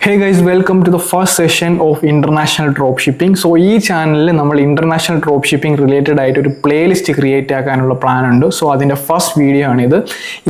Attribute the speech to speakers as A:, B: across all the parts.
A: Hey guys, welcome to the first session of International Dropshipping. So ഈ ചാനലിൽ നമ്മൾ international drop shipping related ആയിട്ട് ഒരു പ്ലേലിസ്റ്റ് ക്രിയേറ്റ് ആക്കാനുള്ള പ്ലാൻ ഉണ്ട്. സോ അതിൻ്റെ ഫസ്റ്റ് വീഡിയോ ആണിത്.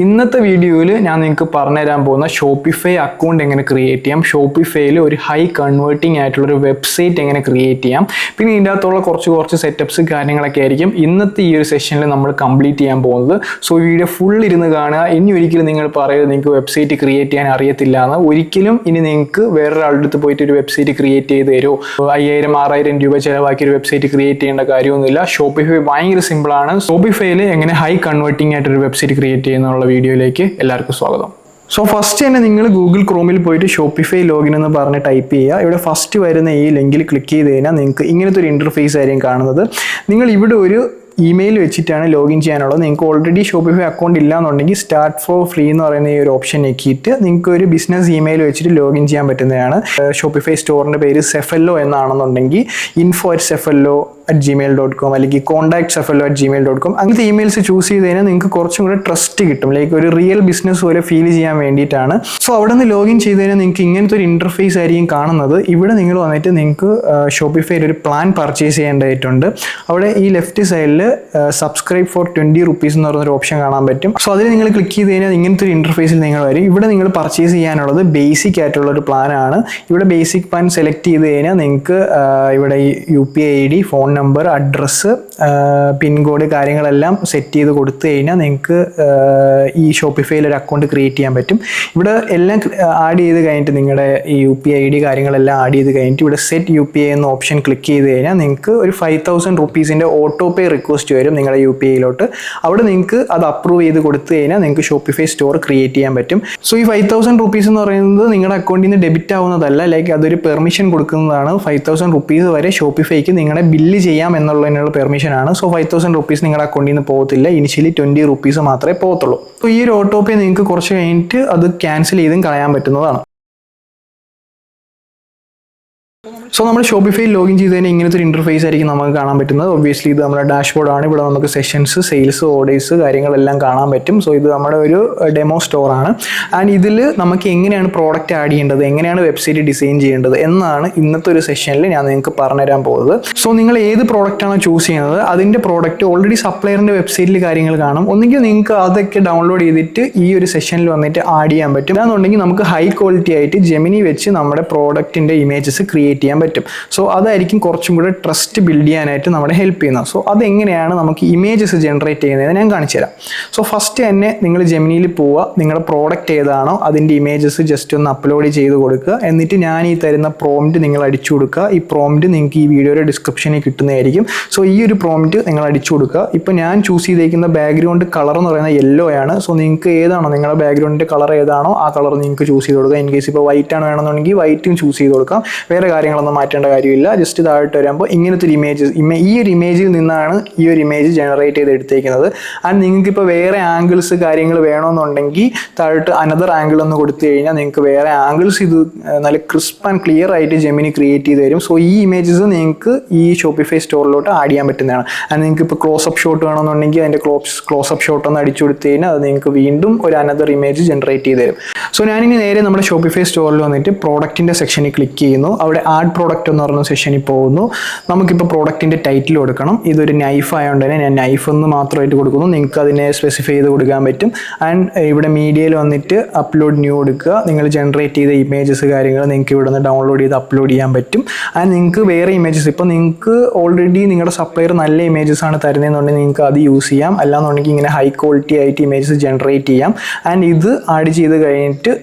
A: ഇന്നത്തെ വീഡിയോയിൽ ഞാൻ നിങ്ങൾക്ക് പറഞ്ഞുതരാൻ പോകുന്ന ഷോപ്പിഫൈ അക്കൗണ്ട് എങ്ങനെ ക്രിയേറ്റ് ചെയ്യാം, ഷോപ്പിഫൈയിൽ ഒരു ഹൈ കൺവേർട്ടിംഗ് ആയിട്ടുള്ളൊരു വെബ്സൈറ്റ് എങ്ങനെ ക്രിയേറ്റ് ചെയ്യാം, പിന്നെ ഇതിൻ്റെ അകത്തുള്ള കുറച്ച് സെറ്റപ്സ് കാര്യങ്ങളൊക്കെ ആയിരിക്കും ഇന്നത്തെ ഈ ഒരു സെഷനിൽ നമ്മൾ കംപ്ലീറ്റ് ചെയ്യാൻ പോകുന്നത്. സോ വീഡിയോ ഫുൾ ഇരുന്ന് കാണുക. ഇനി ഒരിക്കലും നിങ്ങൾ പറയുന്നത് നിങ്ങൾക്ക് വെബ്സൈറ്റ് ക്രിയേറ്റ് ചെയ്യാൻ അറിയത്തില്ല എന്ന്. ഒരിക്കലും ഇനി നിങ്ങൾക്ക് വേറൊരാളുടെ അടുത്ത് പോയിട്ട് ഒരു വെബ്സൈറ്റ് ക്രിയേറ്റ് ചെയ്ത് തരുമോ, 5000-6000 രൂപ ചിലവാക്കി ഒരു വെബ്സൈറ്റ് ക്രിയേറ്റ് ചെയ്യേണ്ട കാര്യമൊന്നുമില്ല. ഷോപ്പിഫൈ ഭയങ്കര സിമ്പിളാണ്. ഷോപ്പിഫൈയിൽ എങ്ങനെ ഹൈ കൺവേർട്ടിംഗ് ആയിട്ട് ഒരു വെബ്സൈറ്റ് ക്രിയേറ്റ് ചെയ്യുന്നുള്ള വീഡിയോയിലേക്ക് എല്ലാവർക്കും സ്വാഗതം. സോ ഫസ്റ്റ് തന്നെ നിങ്ങൾ ഗൂഗിൾ ക്രോമിൽ പോയിട്ട് ഷോപ്പിഫൈ ലോഗിൻ എന്ന് പറഞ്ഞ് ടൈപ്പ് ചെയ്യുക. ഇവിടെ ഫസ്റ്റ് വരുന്ന ഈ ലിങ്കിൽ ക്ലിക്ക് ചെയ്ത് കഴിഞ്ഞാൽ നിങ്ങൾക്ക് ഇങ്ങനത്തെ ഒരു ഇൻ്റർഫേസ് ആയിരിക്കും കാണുന്നത്. നിങ്ങൾ ഇവിടെ ഒരു ഇമെയിൽ വെച്ചിട്ടാണ് ലോഗിൻ ചെയ്യാനുള്ളത്. നിങ്ങൾക്ക് ഓൾറെഡി ഷോപ്പിഫൈ അക്കൗണ്ട് ഇല്ലാന്നുണ്ടെങ്കിൽ സ്റ്റാർട്ട് ഫോർ ഫ്രീ എന്ന് പറയുന്ന ഈ ഒരു ഓപ്ഷൻ ഞെക്കിയിട്ട് നിങ്ങൾക്ക് ഒരു ബിസിനസ് ഇമെയിൽ വെച്ചിട്ട് ലോഗിൻ ചെയ്യാൻ പറ്റുന്നതാണ്. ഷോപ്പിഫൈ സ്റ്റോറിൻ്റെ പേര് സെഫല്ലോ എന്നാണെന്നുണ്ടെങ്കിൽ info@cefello@gmail.com അല്ലെങ്കിൽ contact@cefello@gmail.com അങ്ങനത്തെ ഇമെയിൽസ് ചൂസ് ചെയ്ത് കഴിഞ്ഞാൽ നിങ്ങൾക്ക് കുറച്ചും കൂടെ ട്രസ്റ്റ് കിട്ടും. ലൈക്ക് ഒരു റിയൽ ബിസിനസ് പോലെ ഫീൽ ചെയ്യാൻ വേണ്ടിയിട്ടാണ്. സോ അവിടെ നിന്ന് ലോഗിൻ ചെയ്ത് കഴിഞ്ഞാൽ നിങ്ങൾക്ക് ഇങ്ങനത്തെ ഒരു ഇൻ്റർഫേസ് ആയിരിക്കും കാണുന്നത്. ഇവിടെ നിങ്ങൾ വന്നിട്ട് നിങ്ങൾക്ക് ഷോപ്പിഫൈയിൽ ഒരു പ്ലാൻ പർച്ചേസ് ചെയ്യേണ്ടതായിട്ടുണ്ട്. അവിടെ ഈ ലെഫ്റ്റ് സൈഡിൽ സബ്സ്ക്രൈബ് ഫോർ 20 rupees എന്ന് പറയുന്നൊരു ഓപ്ഷൻ കാണാൻ പറ്റും. സോ അതിൽ നിങ്ങൾ ക്ലിക്ക് ചെയ്ത് കഴിഞ്ഞാൽ ഇങ്ങനത്തെ ഒരു ഇൻ്റർഫേസിൽ നിങ്ങൾ വരും. ഇവിടെ നിങ്ങൾ പർച്ചേസ് ചെയ്യാനുള്ളത് ബേസിക് ആയിട്ടുള്ള ഒരു പ്ലാനാണ്. ഇവിടെ ബേസിക് പ്ലാൻ സെലക്ട് ചെയ്ത് കഴിഞ്ഞാൽ നിങ്ങൾക്ക് ഇവിടെ UPI ID, phone number, address, pincode കാര്യങ്ങളെല്ലാം സെറ്റ് ചെയ്ത് കൊടുത്തു കഴിഞ്ഞാൽ നിങ്ങൾക്ക് ഈ ഷോപ്പിഫൈയിൽ ഒരു അക്കൗണ്ട് ക്രിയേറ്റ് ചെയ്യാൻ പറ്റും. ഇവിടെ എല്ലാം ആഡ് ചെയ്ത് കഴിഞ്ഞിട്ട് നിങ്ങളുടെ ഈ UPI ID കാര്യങ്ങളെല്ലാം ആഡ് ചെയ്ത് കഴിഞ്ഞിട്ട് ഇവിടെ സെറ്റ് UPI എന്ന ഓപ്ഷൻ ക്ലിക്ക് ചെയ്ത് കഴിഞ്ഞാൽ നിങ്ങൾക്ക് ഒരു 5000 rupees ഓട്ടോ പേ റിക്വസ്റ്റ് വരും നിങ്ങളുടെ UPIയിലോട്ട്. അവിടെ നിങ്ങൾക്ക് അത് അപ്രൂവ് ചെയ്ത് കൊടുത്തു കഴിഞ്ഞാൽ നിങ്ങൾക്ക് ഷോപ്പിഫൈ സ്റ്റോർ ക്രിയേറ്റ് ചെയ്യാൻ പറ്റും. സോ ഈ 5000 rupees എന്ന് പറയുന്നത് നിങ്ങളുടെ അക്കൗണ്ടിൽ നിന്ന് ഡെബിറ്റ് ആവുന്നതല്ല, ലൈക്ക് അതൊരു പെർമിഷൻ കൊടുക്കുന്നതാണ്. 5000 rupees വരെ ഷോപ്പിഫൈക്ക് നിങ്ങളെ ബില്ല് ചെയ്യാം എന്നുള്ളതിനുള്ള പെർമിഷൻ ആണ്. സോ 5000 rupees നിങ്ങളുടെ അക്കൗണ്ടിൽ നിന്ന് പോകത്തില്ല. ഇനിഷ്യലി 20 rupees മാത്രമേ പോകത്തുള്ളൂ. സോ ഈ ഒരു ഓട്ടോ പേ നിങ്ങൾക്ക് കുറച്ച് കഴിഞ്ഞിട്ട് അത് ക്യാൻസൽ ചെയ്തും കളയാൻ പറ്റുന്നതാണ്. സോ നമ്മൾ ഷോപ്പിഫൈ ലോഗിൻ ചെയ്ത് കഴിഞ്ഞാൽ ഇങ്ങനത്തെ ഒരു ഇൻ്റർഫേസ് ആയിരിക്കും നമുക്ക് കാണാൻ പറ്റുന്നത്. ഒബ്വിയസ്ലി ഇത് നമ്മുടെ ഡാഷ്ബോർഡാണ്. ഇവിടെ നമുക്ക് സെഷൻസ്, സെയിൽസ്, ഓർഡേഴ്സ് കാര്യങ്ങളെല്ലാം കാണാൻ പറ്റും. സോ ഇത് നമ്മുടെ ഒരു ഡെമോ സ്റ്റോറാണ്. ആൻഡ് ഇതിൽ നമുക്ക് എങ്ങനെയാണ് പ്രോഡക്റ്റ് ആഡ് ചെയ്യേണ്ടത്, എങ്ങനെയാണ് വെബ്സൈറ്റ് ഡിസൈൻ ചെയ്യേണ്ടത് എന്നാണ് ഇന്നത്തെ ഒരു സെഷനിൽ ഞാൻ നിങ്ങൾക്ക് പറഞ്ഞുതരാൻ പോകുന്നത്. സോ നിങ്ങൾ ഏത് പ്രോഡക്റ്റാണോ ചൂസ് ചെയ്യുന്നത് അതിൻ്റെ പ്രോഡക്റ്റ് ഓൾറെഡി സപ്ലയറിൻ്റെ വെബ്സൈറ്റിൽ കാര്യങ്ങൾ കാണും. ഒന്നുകിൽ നിങ്ങൾക്ക് അതൊക്കെ ഡൗൺലോഡ് ചെയ്തിട്ട് ഈ ഒരു സെഷനിൽ വന്നിട്ട് ആഡ് ചെയ്യാൻ പറ്റും. അല്ലാന്നുണ്ടെങ്കിൽ നമുക്ക് ഹൈ ക്വാളിറ്റി ആയിട്ട് ജെമിനി വെച്ച് നമ്മുടെ പ്രോഡക്റ്റിൻ്റെ ഇമേജസ് ക്രിയേറ്റ് ചെയ്യാൻ പറ്റും. സോ അതായിരിക്കും കുറച്ചും കൂടെ ട്രസ്റ്റ് ബിൽഡ് ചെയ്യാനായിട്ട് നമ്മളെ ഹെൽപ്പ് ചെയ്യുന്നത്. സോ അതെങ്ങനെയാണ് നമുക്ക് ഇമേജസ് ജനറേറ്റ് ചെയ്യുന്നത് ഞാൻ കാണിച്ചു തരാം. സോ ഫസ്റ്റ് തന്നെ നിങ്ങൾ ജെമിനിയിൽ പോവുക, നിങ്ങളുടെ പ്രോഡക്റ്റ് ഏതാണോ അതിൻ്റെ ഇമേജസ് ജസ്റ്റ് ഒന്ന് അപ്ലോഡ് ചെയ്ത് കൊടുക്കുക. എന്നിട്ട് ഞാൻ ഈ തരുന്ന പ്രോംപ്റ്റ് നിങ്ങൾ അടിച്ചു കൊടുക്കുക. ഈ പ്രോംപ്റ്റ് നിങ്ങൾക്ക് ഈ വീഡിയോയുടെ ഡിസ്ക്രിപ്ഷനിൽ കിട്ടുന്നതായിരിക്കും. സോ ഈ ഒരു പ്രോംപ്റ്റ് നിങ്ങൾ അടിച്ചു കൊടുക്കുക. ഇപ്പോൾ ഞാൻ ചൂസ് ചെയ്തേക്കുന്ന ബാക്ക്ഗ്രൗണ്ട് കളർ എന്ന് പറയുന്നത് യെല്ലോ ആണ്. സോ നിങ്ങൾക്ക് ഏതാണോ നിങ്ങളുടെ ബാക്ക്ഗ്രൗണ്ടിൻ്റെ കളർ ഏതാണോ ആ കളർ നിങ്ങൾക്ക് ചൂസ് ചെയ്ത് കൊടുക്കുക. ഇൻ കേസ് ഇപ്പോൾ വൈറ്റ് ആണ് വേണമെന്നുണ്ടെങ്കിൽ വൈറ്റും ചൂസ് ചെയ്ത് കൊടുക്കാം. വേറെ കാര്യങ്ങളൊന്നും മാറ്റേണ്ട കാര്യമില്ല. ജസ്റ്റ് താഴോട്ട് വരുമ്പോൾ ഇങ്ങനത്തെ ഒരു ഈ ഒരു ഇമേജിൽ നിന്നാണ് ഈ ഒരു ഇമേജ് ജനറേറ്റ് ചെയ്ത് എടുത്തേക്കുന്നത്. ആൻഡ് നിങ്ങൾക്ക് ഇപ്പോൾ വേറെ ആംഗിൾസ് കാര്യങ്ങൾ വേണമെന്നുണ്ടെങ്കിൽ താഴോട്ട് അനദർ ആംഗിൾ ഒന്ന് കൊടുത്തു കഴിഞ്ഞാൽ നിങ്ങൾക്ക് വേറെ ആംഗിൾസ് ഇത് നല്ല ക്രിസ്പ് ആൻഡ് ക്ലിയർ ആയിട്ട് ജെമിനി ക്രിയേറ്റ് ചെയ്ത് തരും. സോ ഈ ഇമേജസ് നിങ്ങൾക്ക് ഈ ഷോപ്പിഫൈ സ്റ്റോറിലോട്ട് ആഡ് ചെയ്യാൻ പറ്റുന്നതാണ്. ആൻഡ് നിങ്ങൾക്ക് ഇപ്പോൾ ക്ലോസപ്പ് ഷോട്ട് വേണമെന്നുണ്ടെങ്കിൽ അതിൻ്റെ ക്ലോസപ്പ് ഷോട്ട് ഒന്ന് അടിച്ചു കൊടുത്തു കഴിഞ്ഞാൽ അത് നിങ്ങൾക്ക് വീണ്ടും ഒരു അനദർ ഇമേജ് ജനറേറ്റ് ചെയ്ത് തരും. സോ ഞാനിനി നേരെ നമ്മുടെ ഷോപ്പിഫൈ സ്റ്റോറിൽ വന്നിട്ട് പ്രോഡക്റ്റിൻ്റെ സെക്ഷനിൽ ക്ലിക്ക് ചെയ്യുന്നു. അവിടെ ആഡ് പ്രോഡക്റ്റ് എന്ന് പറഞ്ഞ സെഷനിൽ പോകുന്നു. നമുക്കിപ്പോൾ പ്രോഡക്റ്റിൻ്റെ ടൈറ്റിൽ കൊടുക്കണം. ഇതൊരു നൈഫ് ആയതുകൊണ്ട് തന്നെ ഞാൻ നൈഫ് എന്ന് മാത്രമായിട്ട് കൊടുക്കുന്നു. നിങ്ങൾക്ക് അതിനെ സ്പെസിഫൈ ചെയ്ത് കൊടുക്കാൻ പറ്റും. ആൻഡ് ഇവിടെ മീഡിയയിൽ വന്നിട്ട് അപ്ലോഡ് ന്യൂ കൊടുക്കുക. നിങ്ങൾ ജനറേറ്റ് ചെയ്ത ഇമേജസ് കാര്യങ്ങൾ നിങ്ങൾക്ക് ഇവിടെ നിന്ന് ഡൗൺലോഡ് ചെയ്ത് അപ്ലോഡ് ചെയ്യാൻ പറ്റും. ആൻഡ് നിങ്ങൾക്ക് വേറെ ഇമേജസ് ഇപ്പോൾ നിങ്ങൾക്ക് ഓൾറെഡി നിങ്ങളുടെ സപ്ലയർ നല്ല ഇമേജസ് ആണ് തരുന്നതെന്നുണ്ടെങ്കിൽ നിങ്ങൾക്ക് അത് യൂസ് ചെയ്യാം. അല്ലാന്നുണ്ടെങ്കിൽ ഇങ്ങനെ ഹൈ ക്വാളിറ്റി ആയിട്ട് ഇമേജസ് ജനറേറ്റ് ചെയ്യാം. ആൻഡ് ഇത് ആഡ് ചെയ്ത് കഴിഞ്ഞിട്ട്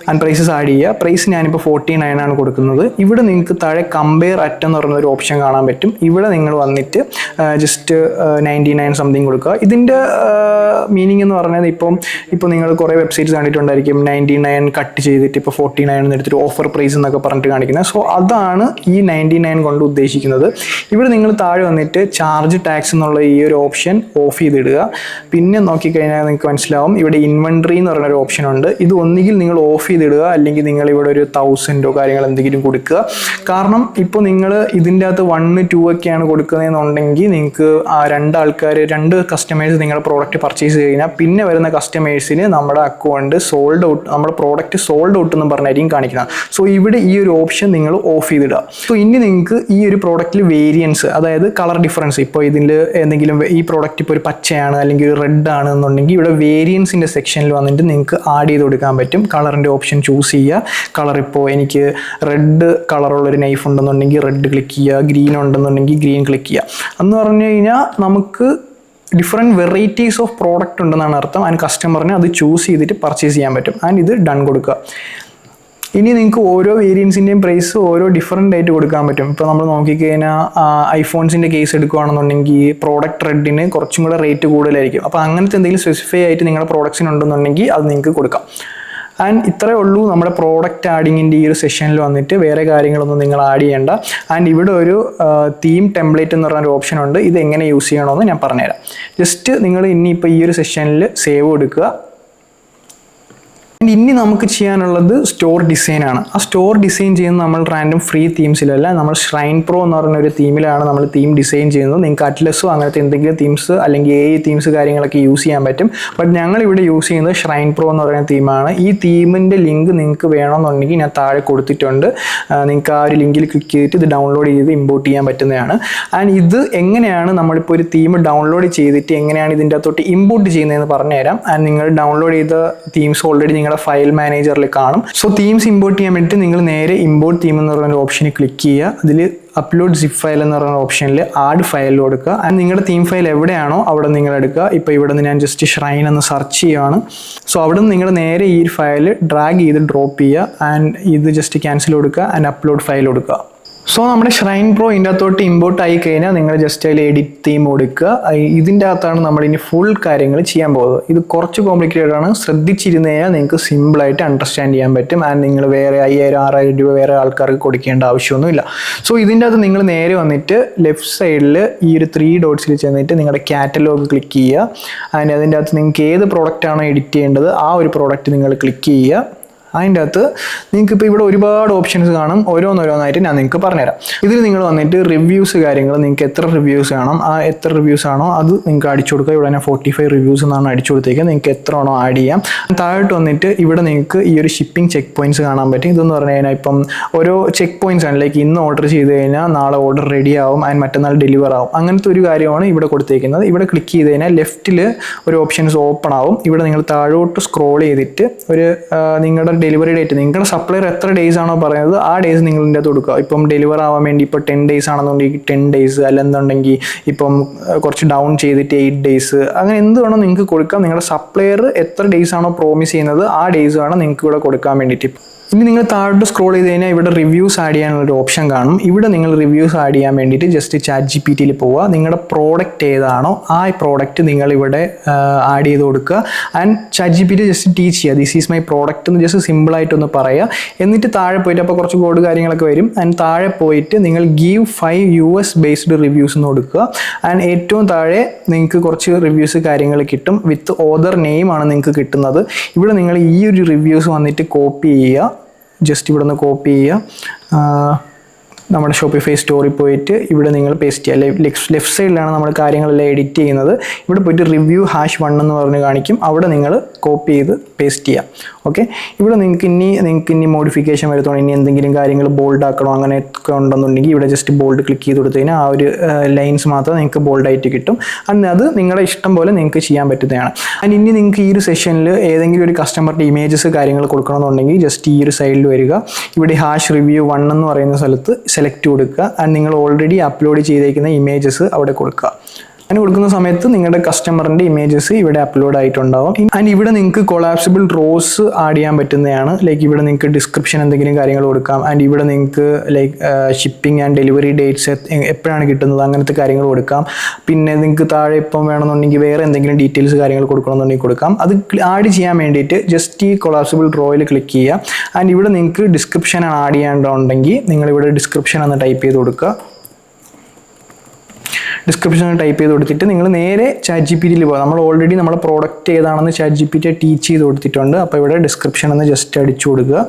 A: ആൻഡ് പ്രൈസസ് ആഡ് ചെയ്യുക. പ്രൈസ് ഞാനിപ്പോൾ 49 ആണ് കൊടുക്കുന്നത്. ഇവിടെ നിങ്ങൾക്ക് താഴെ കമ്പയർ അറ്റ് എന്ന് പറയുന്ന ഒരു ഓപ്ഷൻ കാണാൻ പറ്റും. ഇവിടെ നിങ്ങൾ വന്നിട്ട് ജസ്റ്റ് 99 സംതിങ് കൊടുക്കുക. ഇതിൻ്റെ മീനിങ് എന്ന് പറഞ്ഞാൽ ഇപ്പോൾ നിങ്ങൾ കുറേ വെബ്സൈറ്റ്സ് കണ്ടിട്ടുണ്ടായിരിക്കും 99 കട്ട് ചെയ്തിട്ട് ഇപ്പോൾ 49 എന്ന് എടുത്തിട്ട് ഓഫർ പ്രൈസ് എന്നൊക്കെ പറഞ്ഞിട്ട് കാണിക്കുന്നത്. സോ അതാണ് ഈ 99 കൊണ്ട് ഉദ്ദേശിക്കുന്നത്. ഇവിടെ നിങ്ങൾ താഴെ വന്നിട്ട് ചാർജ് ടാക്സ് എന്നുള്ള ഈ ഒരു ഓപ്ഷൻ ഓഫ് ചെയ്തിടുക. പിന്നെ നോക്കിക്കഴിഞ്ഞാൽ നിങ്ങൾക്ക് മനസ്സിലാവും ഇവിടെ ഇൻവെൻട്രി എന്ന് പറയുന്ന ഒരു ഓപ്ഷൻ ഉണ്ട്. ഇത് ഒന്നുകിൽ നിങ്ങൾ ഓഫ് ചെയ്തിടുക, അല്ലെങ്കിൽ നിങ്ങൾ ഇവിടെ ഒരു 1000 കാര്യങ്ങൾ എന്തെങ്കിലും കൊടുക്കുക. കാരണം ഇപ്പോൾ നിങ്ങൾ ഇതിൻ്റെ അകത്ത് 1, 2 ഒക്കെയാണ് കൊടുക്കുന്നതെന്നുണ്ടെങ്കിൽ നിങ്ങൾക്ക് ആ 2 കസ്റ്റമേഴ്സ് നിങ്ങളുടെ പ്രോഡക്റ്റ് പർച്ചേസ് കഴിഞ്ഞാൽ പിന്നെ വരുന്ന കസ്റ്റമേഴ്സിന് നമ്മുടെ അക്കൗണ്ട് സോൾഡ് ഔട്ട്, നമ്മുടെ പ്രോഡക്റ്റ് സോൾഡ് ഔട്ട് എന്ന് പറഞ്ഞായിരിക്കും കാണിക്കുന്നത്. സോ ഇവിടെ ഈ ഒരു ഓപ്ഷൻ നിങ്ങൾ ഓഫ് ചെയ്തിടുക. സോ ഇനി നിങ്ങൾക്ക് ഈ ഒരു പ്രോഡക്റ്റിൽ വേരിയൻസ്, അതായത് കളർ ഡിഫറൻസ്, ഇപ്പോൾ ഇതിൽ എന്തെങ്കിലും ഈ പ്രോഡക്റ്റ് ഇപ്പോൾ ഒരു പച്ചയാണ് അല്ലെങ്കിൽ ഒരു റെഡ് ആണ് എന്നുണ്ടെങ്കിൽ ഇവിടെ വേരിയൻസിൻ്റെ സെക്ഷനിൽ വന്നിട്ട് നിങ്ങൾക്ക് ആഡ് ചെയ്ത് കൊടുക്കാൻ പറ്റും. കളറിൻ്റെ ഓപ്ഷൻ ചൂസ് ചെയ്യുക. കളർ ഇപ്പോൾ എനിക്ക് റെഡ് കളറുള്ളൊരു നൈഫ് ഉണ്ടെന്നുണ്ടെങ്കിൽ റെഡ് ക്ലിക്ക് ചെയ്യുക, ഗ്രീൻ ഉണ്ടെന്നുണ്ടെങ്കിൽ ഗ്രീൻ ക്ലിക്ക് ചെയ്യുക. എന്ന് പറഞ്ഞു കഴിഞ്ഞാൽ നമുക്ക് ഡിഫറെൻറ്റ് വെറൈറ്റീസ് ഓഫ് പ്രോഡക്റ്റ് ഉണ്ടെന്നാണ് അർത്ഥം. ആൻഡ് കസ്റ്റമറിന് അത് ചൂസ് ചെയ്തിട്ട് പർച്ചേസ് ചെയ്യാൻ പറ്റും. ആൻഡ് ഇത് ഡൺ കൊടുക്കുക. ഇനി നിങ്ങൾക്ക് ഓരോ വേരിയൻസിൻ്റെയും പ്രൈസ് ഓരോ ഡിഫറെൻ്റ് ആയിട്ട് കൊടുക്കാൻ പറ്റും. ഇപ്പോൾ നമ്മൾ നോക്കിക്കഴിഞ്ഞാൽ ഐഫോൺസിൻ്റെ കേസ് എടുക്കുകയാണെന്നുണ്ടെങ്കിൽ പ്രോഡക്റ്റ് റെഡിന് കുറച്ചും കൂടെ റേറ്റ് കൂടുതലായിരിക്കും. അപ്പോൾ അങ്ങനത്തെ എന്തെങ്കിലും സ്പെസിഫൈ ആയിട്ട് നിങ്ങളുടെ പ്രോഡക്ട്സിനുണ്ടെന്നുണ്ടെങ്കിൽ അത് നിങ്ങൾക്ക് കൊടുക്കാം. ആൻഡ് ഇത്രയേ ഉള്ളൂ നമ്മുടെ പ്രോഡക്റ്റ് ആഡിങ്ങിൻ്റെ ഈ ഒരു സെഷനിൽ വന്നിട്ട്. വേറെ കാര്യങ്ങളൊന്നും നിങ്ങൾ ആഡ് ചെയ്യേണ്ട. ആൻഡ് ഇവിടെ ഒരു തീം ടെംപ്ലേറ്റ് എന്ന് പറഞ്ഞൊരു ഓപ്ഷൻ ഉണ്ട്. ഇത് എങ്ങനെ യൂസ് ചെയ്യണമെന്ന് ഞാൻ പറഞ്ഞുതരാം. ജസ്റ്റ് നിങ്ങൾ ഇനിയിപ്പോൾ ഈ ഒരു സെഷനിൽ സേവ് കൊടുക്കുക. ഇനി നമുക്ക് ചെയ്യാനുള്ളത് സ്റ്റോർ ഡിസൈനാണ്. ആ സ്റ്റോർ ഡിസൈൻ ചെയ്യുന്നത് നമ്മൾ റാൻഡം ഫ്രീ തീംസിലല്ല, നമ്മൾ ഷ്രൈൻ പ്രോ എന്ന് പറഞ്ഞൊരു തീമിലാണ് നമ്മൾ തീം ഡിസൈൻ ചെയ്യുന്നത്. നിങ്ങൾക്ക് അറ്റ്ലസോ അങ്ങനത്തെ എന്തെങ്കിലും തീംസ് അല്ലെങ്കിൽ AI തീംസ് കാര്യങ്ങളൊക്കെ യൂസ് ചെയ്യാൻ പറ്റും. ബട്ട് ഞങ്ങളിവിടെ യൂസ് ചെയ്യുന്നത് ഷ്രൈൻ പ്രോ എന്ന് പറയുന്ന തീമാണ്. ഈ തീമിൻ്റെ ലിങ്ക് നിങ്ങൾക്ക് വേണമെന്നുണ്ടെങ്കിൽ ഞാൻ താഴെ കൊടുത്തിട്ടുണ്ട്. നിങ്ങൾക്ക് ആ ഒരു ലിങ്കിൽ ക്ലിക്ക് ചെയ്തിട്ട് ഇത് ഡൗൺലോഡ് ചെയ്ത് ഇമ്പോർട്ട് ചെയ്യാൻ പറ്റുന്നതാണ്. ആൻഡ് ഇത് എങ്ങനെയാണ് നമ്മളിപ്പോൾ ഒരു തീം ഡൗൺലോഡ് ചെയ്തിട്ട് എങ്ങനെയാണ് ഇതിൻ്റെ അകത്തോട്ട് ഇമ്പോർട്ട് ചെയ്യുന്നതെന്ന് പറഞ്ഞുതരാം. ആൻഡ് നിങ്ങൾ ഡൗൺലോഡ് ചെയ്ത തീംസ് ഓൾറെഡി നിങ്ങളുടെ ഫയൽ മാനേജറിൽ കാണും. സോ തീംസ് ഇമ്പോർട്ട് ചെയ്യാൻ വേണ്ടിയിട്ട് നിങ്ങൾ നേരെ ഇമ്പോർട്ട് തീം എന്ന് പറയുന്ന ഓപ്ഷനിൽ ക്ലിക്ക് ചെയ്യുക. അതിൽ അപ്ലോഡ് സിപ്പ് ഫയൽ എന്ന് പറയുന്ന ഓപ്ഷനിൽ ആഡ് ഫയൽ കൊടുക്കുക. ആൻഡ് നിങ്ങളുടെ തീം ഫയൽ എവിടെയാണോ അവിടെ നിങ്ങൾ എടുക്കുക. ഇപ്പോൾ ഇവിടെ നിന്ന് ഞാൻ ജസ്റ്റ് ഷ്രൈൻ എന്ന് സെർച്ച് ചെയ്യുകയാണ്. സോ അവിടെ നിന്ന് നിങ്ങൾ നേരെ ഈ ഫയൽ ഡ്രാഗ് ചെയ്ത് ഡ്രോപ്പ് ചെയ്യുക. ആൻഡ് ഇത് ജസ്റ്റ് ക്യാൻസൽ കൊടുക്കുക. ആൻഡ് അപ്ലോഡ് ഫയൽ കൊടുക്കുക. സോ നമ്മുടെ ഷ്രൈൻ പ്രോ ഇതിൻ്റെ അകത്തോട്ട് ഇമ്പോർട്ട് ആയി കഴിഞ്ഞാൽ നിങ്ങൾ ജസ്റ്റ് അതിൽ എഡിറ്റ് തീം കൊടുക്കുക. ഇതിൻ്റെ അകത്താണ് നമ്മളിനി ഫുൾ കാര്യങ്ങൾ ചെയ്യാൻ പോകുന്നത്. ഇത് കുറച്ച് കോംപ്ലിക്കേറ്റഡ് ആണ്. ശ്രദ്ധിച്ചിരുന്ന് കഴിഞ്ഞാൽ നിങ്ങൾക്ക് സിമ്പിളായിട്ട് അണ്ടർസ്റ്റാൻഡ് ചെയ്യാൻ പറ്റും. ആൻഡ് നിങ്ങൾ വേറെ 5000-6000 രൂപ വേറെ ആൾക്കാർക്ക് കൊടുക്കേണ്ട ആവശ്യമൊന്നുമില്ല. സോ ഇതിൻ്റെ അകത്ത് നിങ്ങൾ നേരെ വന്നിട്ട് ലെഫ്റ്റ് സൈഡിൽ ഈ ഒരു 3 ഡോട്ട്സിൽ ചെന്നിട്ട് നിങ്ങളുടെ കാറ്റലോഗ് ക്ലിക്ക് ചെയ്യുക. ആൻഡ് അതിൻ്റെ അകത്ത് നിങ്ങൾക്ക് ഏത് പ്രോഡക്റ്റാണോ എഡിറ്റ് ചെയ്യേണ്ടത് ആ ഒരു പ്രോഡക്റ്റ് നിങ്ങൾ ക്ലിക്ക് ചെയ്യുക. അതിൻ്റെ അകത്ത് നിങ്ങൾക്ക് ഇപ്പോൾ ഇവിടെ ഒരുപാട് ഓപ്ഷൻസ് കാണും. ഓരോന്നോരോന്നായിട്ട് ഞാൻ നിങ്ങൾക്ക് പറഞ്ഞുതരാം. ഇതിൽ നിങ്ങൾ വന്നിട്ട് റിവ്യൂസ് കാര്യങ്ങൾ, നിങ്ങൾക്ക് എത്ര റിവ്യൂസ് വേണം, ആ എത്ര റിവ്യൂസ് ആണോ അത് നിങ്ങൾക്ക് അടിച്ചു കൊടുക്കുക. ഇവിടെ ഞാൻ 45 റിവ്യൂസ് എന്നാണ് അടിച്ചു കൊടുത്തേക്കുക. നിങ്ങൾക്ക് എത്ര ആണോ ആഡ് ചെയ്യാം. താഴോട്ട് വന്നിട്ട് ഇവിടെ നിങ്ങൾക്ക് ഈ ഒരു ഷിപ്പിംഗ് ചെക്ക് പോയിന്റ്സ് കാണാൻ പറ്റും. ഇതെന്ന് പറഞ്ഞു കഴിഞ്ഞാൽ ഇപ്പം ഓരോ ചെക്ക് പോയിന്റ്സ് ആണ്. ലൈക്ക് ഇന്ന് ഓർഡർ ചെയ്ത് കഴിഞ്ഞാൽ നാളെ ഓർഡർ റെഡി ആവും ആൻഡ് മറ്റന്നാൾ ഡെലിവർ ആവും. അങ്ങനത്തെ ഒരു കാര്യമാണ് ഇവിടെ കൊടുത്തേക്കുന്നത്. ഇവിടെ ക്ലിക്ക് ചെയ്ത് കഴിഞ്ഞാൽ ലെഫ്റ്റിൽ ഒരു ഓപ്ഷൻസ് ഓപ്പൺ ആവും. ഇവിടെ നിങ്ങൾ താഴോട്ട് സ്ക്രോൾ ചെയ്തിട്ട് ഒരു നിങ്ങളുടെ ഡെലിവറി ഡേറ്റ്, നിങ്ങളുടെ സപ്ലയർ എത്ര ഡേയ്സ് ആണോ പറയുന്നത് ആ ഡേയ്സ് നിങ്ങൾ ഇതിൻ്റെ അകത്ത് കൊടുക്കുക. ഇപ്പം ഡെലിവർ ആവാൻ വേണ്ടി ഇപ്പോൾ 10 ഡേയ്സ് ആണെന്നുണ്ടെങ്കിൽ 10 ഡേയ്സ്, അല്ലെന്നുണ്ടെങ്കിൽ ഇപ്പം കുറച്ച് ഡൗൺ ചെയ്തിട്ട് 8 ഡേയ്സ്, അങ്ങനെ എന്ത് വേണോ നിങ്ങൾക്ക് കൊടുക്കാം. നിങ്ങളുടെ സപ്ലയർ എത്ര ഡേയ്സ് ആണോ പ്രോമിസ് ചെയ്യുന്നത് ആ ഡേയ്സ് വേണം നിങ്ങൾക്ക് ഇവിടെ കൊടുക്കാൻ വേണ്ടിയിട്ട്. ഇനി നിങ്ങൾ താഴോട്ട് സ്ക്രോൾ ചെയ്ത് കഴിഞ്ഞാൽ ഇവിടെ റിവ്യൂസ് ആഡ് ചെയ്യാനുള്ളൊരു ഓപ്ഷൻ കാണും. ഇവിടെ നിങ്ങൾ റിവ്യൂസ് ആഡ് ചെയ്യാൻ വേണ്ടിയിട്ട് ജസ്റ്റ് ChatGPTയിൽ പോവുക. നിങ്ങളുടെ പ്രോഡക്റ്റ് ഏതാണോ ആ പ്രോഡക്റ്റ് നിങ്ങൾ ഇവിടെ ആഡ് ചെയ്ത് കൊടുക്കുക. ആൻഡ് ChatGPT ജസ്റ്റ് ടീച്ച് ചെയ്യുക. ദിസ് ഈസ് മൈ പ്രോഡക്റ്റ് എന്ന് ജസ്റ്റ് സിമ്പിളായിട്ടൊന്ന് പറയുക. എന്നിട്ട് താഴെ പോയിട്ട് അപ്പോൾ കുറച്ച് കോഡ് കാര്യങ്ങളൊക്കെ വരും. ആൻഡ് താഴെ പോയിട്ട് നിങ്ങൾ ഗീവ് 5 US ബേസ്ഡ് റിവ്യൂസ് എന്ന് കൊടുക്കുക. ആൻഡ് ഏറ്റവും താഴെ നിങ്ങൾക്ക് കുറച്ച് റിവ്യൂസ് കാര്യങ്ങൾ കിട്ടും. വിത്ത് ഓതർ നെയിം ആണ് നിങ്ങൾക്ക് കിട്ടുന്നത്. ഇവിടെ നിങ്ങൾ ഈ ഒരു റിവ്യൂസ് വന്നിട്ട് കോപ്പി ചെയ്യുക. ജസ്റ്റ് ഇവിടെ നിന്ന് കോപ്പി ചെയ്യുക. നമ്മുടെ ഷോപ്പിഫൈ സ്റ്റോറിൽ പോയിട്ട് ഇവിടെ നിങ്ങൾ പേസ്റ്റ് ചെയ്യുക. ലെഫ്റ്റ് സൈഡിലാണ് നമ്മൾ കാര്യങ്ങളെല്ലാം എഡിറ്റ് ചെയ്യുന്നത്. ഇവിടെ പോയിട്ട് റിവ്യൂ #1 എന്ന് പറഞ്ഞ് കാണിക്കും. അവിടെ നിങ്ങൾ കോപ്പി ചെയ്ത് പേസ്റ്റ് ചെയ്യാം. ഓക്കെ, ഇവിടെ നിങ്ങൾക്ക് ഇനി മോഡിഫിക്കേഷൻ വരുത്തണം, ഇനി എന്തെങ്കിലും കാര്യങ്ങൾ ബോൾഡ് ആക്കണോ അങ്ങനെയൊക്കെ ഉണ്ടെന്നുണ്ടെങ്കിൽ ഇവിടെ ജസ്റ്റ് ബോൾഡ് ക്ലിക്ക് ചെയ്ത് കൊടുത്തു കഴിഞ്ഞാൽ ആ ഒരു ലൈൻസ് മാത്രം നിങ്ങൾക്ക് ബോൾഡായിട്ട് കിട്ടും. അത് നിങ്ങളുടെ ഇഷ്ടം പോലെ നിങ്ങൾക്ക് ചെയ്യാൻ പറ്റുന്നതാണ്. ആൻഡ് ഇനി നിങ്ങൾക്ക് ഈ ഒരു സെഷനിൽ ഏതെങ്കിലും ഒരു കസ്റ്റമറിൻ്റെ ഇമേജസ് കാര്യങ്ങൾ കൊടുക്കണമെന്നുണ്ടെങ്കിൽ ജസ്റ്റ് ഈ ഒരു സൈഡിൽ വരിക. ഇവിടെ #review1 എന്ന് പറയുന്ന സ്ഥലത്ത് സെലക്ട് കൊടുക്കുക. ആൻഡ് നിങ്ങൾ ഓൾറെഡി അപ്ലോഡ് ചെയ്തേക്കുന്ന ഇമേജസ് അവിടെ കൊടുക്കുക. അങ്ങനെ കൊടുക്കുന്ന സമയത്ത് നിങ്ങളുടെ കസ്റ്റമറിൻ്റെ ഇമേജസ് ഇവിടെ അപ്ലോഡ് ആയിട്ടുണ്ടാവും. ആൻഡ് ഇവിടെ നിങ്ങൾക്ക് കൊളാപ്സിബിൾ റോസ് ആഡ് ചെയ്യാൻ പറ്റുന്നതാണ്. ലൈക്ക് ഇവിടെ നിങ്ങൾക്ക് ഡിസ്ക്രിപ്ഷൻ എന്തെങ്കിലും കാര്യങ്ങൾ കൊടുക്കാം. ആൻഡ് ഇവിടെ നിങ്ങൾക്ക് like shipping and delivery dates എപ്പോഴാണ് കിട്ടുന്നത് അങ്ങനത്തെ കാര്യങ്ങൾ കൊടുക്കാം. പിന്നെ നിങ്ങൾക്ക് താഴെ ഇപ്പം വേണമെന്നുണ്ടെങ്കിൽ വേറെ എന്തെങ്കിലും ഡീറ്റെയിൽസ് കാര്യങ്ങൾ കൊടുക്കണമെന്നുണ്ടെങ്കിൽ കൊടുക്കാം. അത് ആഡ് ചെയ്യാൻ വേണ്ടിയിട്ട് ജസ്റ്റ് ഈ കൊളാപ്സിബിൾ റോയിൽ ക്ലിക്ക് ചെയ്യുക. ആൻഡ് ഇവിടെ നിങ്ങൾക്ക് ഡിസ്ക്രിപ്ഷൻ ആഡ് ചെയ്യാനുണ്ടെങ്കിൽ നിങ്ങളിവിടെ ഡിസ്ക്രിപ്ഷൻ എന്ന് ടൈപ്പ് ചെയ്ത് കൊടുക്കുക. ഡിസ്ക്രിപ്ഷനിൽ ടൈപ്പ് ചെയ്ത് കൊടുത്തിട്ട് നിങ്ങൾ നേരെ ChatGPT പോകുക. നമ്മൾ ഓൾറെഡി നമ്മുടെ പ്രോഡക്റ്റ് ഏതാണെന്ന് ChatGPT ടീച്ച് ചെയ്ത് കൊടുത്തിട്ടുണ്ട്. അപ്പോൾ ഇവിടെ ഡിസ്ക്രിപ്ഷൻ എന്ന് ജസ്റ്റ് അടിച്ചു കൊടുക്കുക.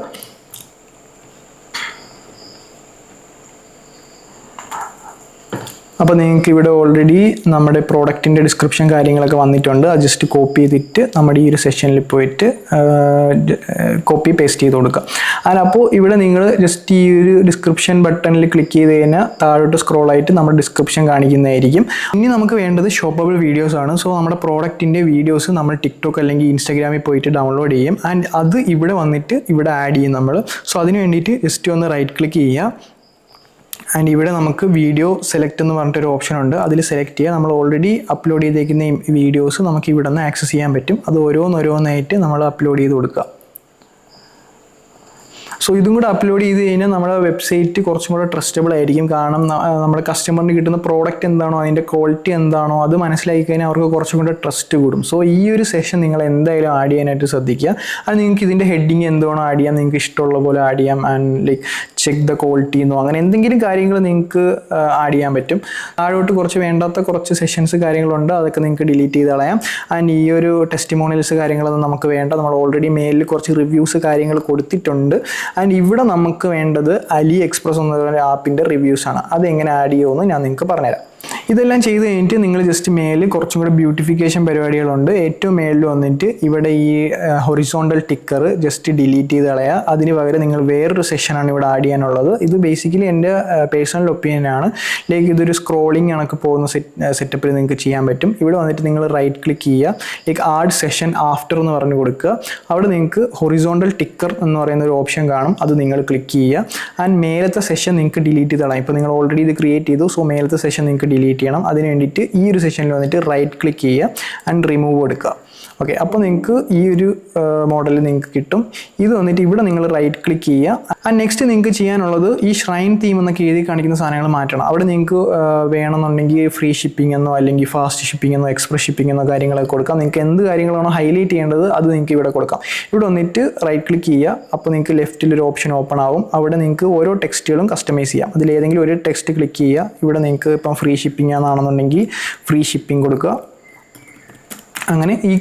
A: അപ്പോൾ നിങ്ങൾക്ക് ഇവിടെ ഓൾറെഡി നമ്മുടെ പ്രോഡക്റ്റിൻ്റെ ഡിസ്ക്രിപ്ഷൻ കാര്യങ്ങളൊക്കെ വന്നിട്ടുണ്ട്. അത് ജസ്റ്റ് കോപ്പി ചെയ്തിട്ട് നമ്മുടെ ഈ ഒരു സെഷനിൽ പോയിട്ട് കോപ്പി പേസ്റ്റ് ചെയ്ത് കൊടുക്കുക. അപ്പോൾ ഇവിടെ നിങ്ങൾ ജസ്റ്റ് ഈ ഒരു ഡിസ്ക്രിപ്ഷൻ ബട്ടണിൽ ക്ലിക്ക് ചെയ്ത് കഴിഞ്ഞാൽ താഴോട്ട് സ്ക്രോൾ ആയിട്ട് നമ്മുടെ ഡിസ്ക്രിപ്ഷൻ കാണിക്കുന്നതായിരിക്കും. ഇനി നമുക്ക് വേണ്ടത് ഷോപ്പബിൾ വീഡിയോസ് ആണ്. സോ നമ്മുടെ പ്രോഡക്റ്റിൻ്റെ വീഡിയോസ് നമ്മൾ ടിക്ടോക്ക് അല്ലെങ്കിൽ ഇൻസ്റ്റാഗ്രാമിൽ പോയിട്ട് ഡൗൺലോഡ് ചെയ്യും. ആൻഡ് അത് ഇവിടെ വന്നിട്ട് ഇവിടെ ആഡ് ചെയ്യും നമ്മൾ. സോ അതിന് വേണ്ടിയിട്ട് ജസ്റ്റ് ഒന്ന് റൈറ്റ് ക്ലിക്ക് ചെയ്യുക. ആൻഡ് ഇവിടെ നമുക്ക് വീഡിയോ സെലക്ട് എന്ന് പറഞ്ഞിട്ടൊരു ഓപ്ഷൻ ഉണ്ട്. അതിൽ സെലക്ട് ചെയ്യുക. നമ്മൾ ഓൾറെഡി അപ്ലോഡ് ചെയ്തേക്കുന്ന ഈ വീഡിയോസ് നമുക്ക് ഇവിടെ നിന്ന് ആക്സസ് ചെയ്യാൻ പറ്റും. അത് ഓരോന്നോരോന്നായിട്ട് നമ്മൾ അപ്ലോഡ് ചെയ്ത് കൊടുക്കുക. സോ ഇതും കൂടെ അപ്ലോഡ് ചെയ്ത് കഴിഞ്ഞാൽ നമ്മുടെ വെബ്സൈറ്റ് കുറച്ചും കൂടെ ട്രസ്റ്റബിൾ ആയിരിക്കും. കാരണം നമ്മുടെ കസ്റ്റമറിന് കിട്ടുന്ന പ്രോഡക്റ്റ് എന്താണോ അതിൻ്റെ ക്വാളിറ്റി എന്താണോ അത് മനസ്സിലാക്കി കഴിഞ്ഞാൽ അവർക്ക് കുറച്ചും കൂടെ ട്രസ്റ്റ് കൂടും. സോ ഈ ഒരു സെഷൻ നിങ്ങൾ എന്തായാലും ആഡ് ചെയ്യാനായിട്ട് ശ്രദ്ധിക്കുക. അത് നിങ്ങൾക്ക് ഇതിൻ്റെ ഹെഡിങ് എന്താണോ ആഡ് ചെയ്യാം, നിങ്ങൾക്ക് ഇഷ്ടമുള്ള പോലെ ആഡ് ചെയ്യാം. And like check the quality എന്നോ അങ്ങനെ എന്തെങ്കിലും കാര്യങ്ങൾ നിങ്ങൾക്ക് ആഡ് ചെയ്യാൻ പറ്റും. താഴോട്ട് കുറച്ച് വേണ്ടാത്ത കുറച്ച് സെഷൻസ് കാര്യങ്ങളുണ്ട്, അതൊക്കെ നിങ്ങൾക്ക് ഡിലീറ്റ് ചെയ്ത് കളയാം. ആൻഡ് ഈ ഒരു ടെസ്റ്റിമോണിയൽസ് കാര്യങ്ങളൊന്നും നമുക്ക് വേണ്ട. നമ്മൾ ഓൾറെഡി മെയിലിൽ കുറച്ച് റിവ്യൂസ് കാര്യങ്ങൾ കൊടുത്തിട്ടുണ്ട്. ആൻഡ് ഇവിടെ നമുക്ക് വേണ്ടത് AliExpress എന്ന ആപ്പിൻ്റെ റിവ്യൂസാണ്. അതെങ്ങനെ ആഡ് ചെയ്യുമെന്ന് ഞാൻ നിങ്ങൾക്ക് പറഞ്ഞുതരാം. ഇതെല്ലാം ചെയ്ത് കഴിഞ്ഞിട്ട് നിങ്ങൾ ജസ്റ്റ് മേലിൽ കുറച്ചും കൂടെ ബ്യൂട്ടിഫിക്കേഷൻ പരിപാടികളുണ്ട്. ഏറ്റവും മേലിൽ വന്നിട്ട് ഇവിടെ ഈ ഹൊറിസോണ്ടൽ ടിക്കർ ജസ്റ്റ് ഡിലീറ്റ് ചെയ്ത് കളയുക. അതിന് പകരം നിങ്ങൾ വേറൊരു സെഷനാണ് ഇവിടെ ആഡ് ചെയ്യാനുള്ളത്. ഇത് ബേസിക്കലി എൻ്റെ പേഴ്സണൽ ഒപ്പീനിയനാണ്. ലൈക്ക് ഇതൊരു സ്ക്രോളിംഗ് കണക്ക് പോകുന്ന സെറ്റപ്പിൽ നിങ്ങൾക്ക് ചെയ്യാൻ പറ്റും. ഇവിടെ വന്നിട്ട് നിങ്ങൾ റൈറ്റ് ക്ലിക്ക് ചെയ്യുക. ലൈക്ക് ആഡ് സെഷൻ ആഫ്റ്റർ എന്ന് പറഞ്ഞു കൊടുക്കുക. അവിടെ നിങ്ങൾക്ക് ഹൊറിസോണ്ടൽ ടിക്കർ എന്ന് പറയുന്ന ഒരു ഓപ്ഷൻ കാണും. അത് നിങ്ങൾ ക്ലിക്ക് ചെയ്യുക. ആൻഡ് മേലത്തെ സെഷൻ നിങ്ങൾക്ക് ഡിലീറ്റ് ചെയ്ത് കളയാം. ഇപ്പോൾ നിങ്ങൾ ഓൾറെഡി ഇത് ക്രിയേറ്റ് ചെയ്തു. സോ മേലത്തെ സെഷൻ നിങ്ങൾക്ക് ഡിലീറ്റ് ചെയ്യണം. അതിന് വേണ്ടിയിട്ട് ഈ ഒരു സെഷനിൽ വന്നിട്ട് റൈറ്റ് ക്ലിക്ക് ചെയ്യുക ആൻഡ് റിമൂവ് കൊടുക്കുക. ഓക്കെ, അപ്പോൾ നിങ്ങൾക്ക് ഈ ഒരു മോഡൽ നിങ്ങൾക്ക് കിട്ടും. ഇത് വന്നിട്ട് ഇവിടെ നിങ്ങൾ റൈറ്റ് ക്ലിക്ക് ചെയ്യുക. ആൻഡ് നെക്സ്റ്റ് നിങ്ങൾക്ക് ചെയ്യാനുള്ളത് ഈ ഷ്രൈൻ തീം എന്നൊക്കെ എഴുതി കാണിക്കുന്ന സാധനങ്ങൾ മാറ്റണം. അവിടെ നിങ്ങൾക്ക് വേണമെന്നുണ്ടെങ്കിൽ ഫ്രീ ഷിപ്പിംഗ് എന്നോ അല്ലെങ്കിൽ ഫാസ്റ്റ് ഷിപ്പിംഗ് എന്നോ എക്സ്പ്രസ് ഷിപ്പിംഗ് എന്നോ കാര്യങ്ങളൊക്കെ കൊടുക്കാം. നിങ്ങൾക്ക് എന്ത് കാര്യങ്ങളാണോ ഹൈലൈറ്റ് ചെയ്യേണ്ടത് അത് നിങ്ങൾക്ക് ഇവിടെ കൊടുക്കാം. ഇവിടെ വന്നിട്ട് റൈറ്റ് ക്ലിക്ക് ചെയ്യുക. അപ്പോൾ നിങ്ങൾക്ക് ലെഫ്റ്റിലൊരു ഓപ്ഷൻ ഓപ്പൺ ആവും. അവിടെ നിങ്ങൾക്ക് ഓരോ ടെക്സ്റ്റുകളും കസ്റ്റമൈസ് ചെയ്യാം. അതിലേതെങ്കിലും ഒരു ടെക്സ്റ്റ് ക്ലിക്ക് ചെയ്യുക. ഇവിടെ നിങ്ങൾക്ക് ഇപ്പം ഫ്രീ ഷിപ്പിംഗ് ആണെന്നുണ്ടെങ്കിൽ ഫ്രീ ഷിപ്പിംഗ് കൊടുക്കുക. അങ്ങനെ ഈ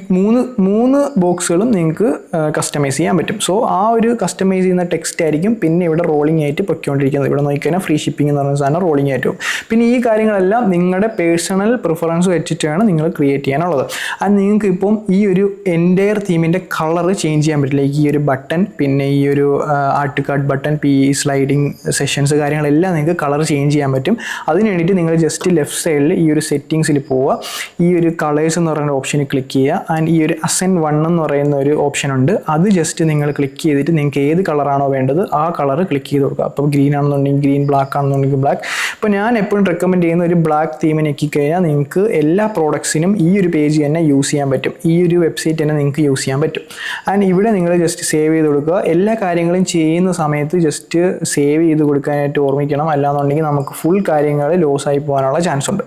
A: മൂന്ന് ബോക്സുകളും നിങ്ങൾക്ക് കസ്റ്റമൈസ് ചെയ്യാൻ പറ്റും. സോ ആ ഒരു കസ്റ്റമൈസ് ചെയ്യുന്ന ടെക്സ്റ്റ് ആയിരിക്കും പിന്നെ ഇവിടെ റോളിംഗ് ആയിട്ട് പൊയ്ക്കൊണ്ടിരിക്കുന്നത്. ഇവിടെ നോക്കിക്കഴിഞ്ഞാൽ ഫ്രീ ഷിപ്പിംഗ് എന്ന് പറയുന്ന സാധനം റോളിംഗ് ആയിട്ട് പോകും. പിന്നെ ഈ കാര്യങ്ങളെല്ലാം നിങ്ങളുടെ പേഴ്സണൽ പ്രിഫറൻസ് വെച്ചിട്ടാണ് നിങ്ങൾ ക്രിയേറ്റ് ചെയ്യാനുള്ളത്. അത് നിങ്ങൾക്ക് ഇപ്പം ഈ ഒരു എൻ്റയർ തീമിൻ്റെ കളർ ചേഞ്ച് ചെയ്യാൻ പറ്റില്ല. ഈ ഒരു ബട്ടൺ, പിന്നെ ഈ ഒരു ആർട്ട് കാർഡ് ബട്ടൺ, ഈ സ്ലൈഡിങ് സെഷൻസ് കാര്യങ്ങളെല്ലാം നിങ്ങൾക്ക് കളർ ചേഞ്ച് ചെയ്യാൻ പറ്റും. അതിന് വേണ്ടിയിട്ട് നിങ്ങൾ ജസ്റ്റ് ലെഫ്റ്റ് സൈഡിൽ ഈ ഒരു സെറ്റിങ്സിൽ പോവുക. ഈ ഒരു കളേഴ്സ് എന്ന് പറയുന്ന ഓപ്ഷനിൽ ക്ലിക്ക് ചെയ്യുക. ആൻഡ് ഈ ഒരു അസെൻ 1 എന്ന് പറയുന്ന ഒരു ഓപ്ഷൻ ഉണ്ട്. അത് ജസ്റ്റ് നിങ്ങൾ ക്ലിക്ക് ചെയ്തിട്ട് നിങ്ങൾക്ക് ഏത് കളറാണോ വേണ്ടത് ആ കളർ ക്ലിക്ക് ചെയ്ത് കൊടുക്കുക. അപ്പോൾ ഗ്രീൻ ആണെന്നുണ്ടെങ്കിൽ ഗ്രീൻ, ബ്ലാക്ക് ആണെന്നുണ്ടെങ്കിൽ ബ്ലാക്ക്. ഇപ്പോൾ ഞാൻ എപ്പോഴും റെക്കമെൻഡ് ചെയ്യുന്ന ഒരു ബ്ലാക്ക് തീം ഞെക്കിക്കഴിഞ്ഞാൽ നിങ്ങൾക്ക് എല്ലാ പ്രോഡക്ട്സിനും ഈ ഒരു പേജ് തന്നെ യൂസ് ചെയ്യാൻ പറ്റും. ഈ ഒരു വെബ്സൈറ്റ് തന്നെ നിങ്ങൾക്ക് യൂസ് ചെയ്യാൻ പറ്റും. ആൻഡ് ഇവിടെ നിങ്ങൾ ജസ്റ്റ് സേവ് ചെയ്ത് കൊടുക്കുക. എല്ലാ കാര്യങ്ങളും ചെയ്യുന്ന സമയത്ത് ജസ്റ്റ് സേവ് ചെയ്ത് കൊടുക്കാനായിട്ട് ഓർമ്മിക്കണം. അല്ലാന്നുണ്ടെങ്കിൽ നമുക്ക് ഫുൾ കാര്യങ്ങൾ ലോസ് ആയി പോകാനുള്ള ചാൻസ് ഉണ്ട്.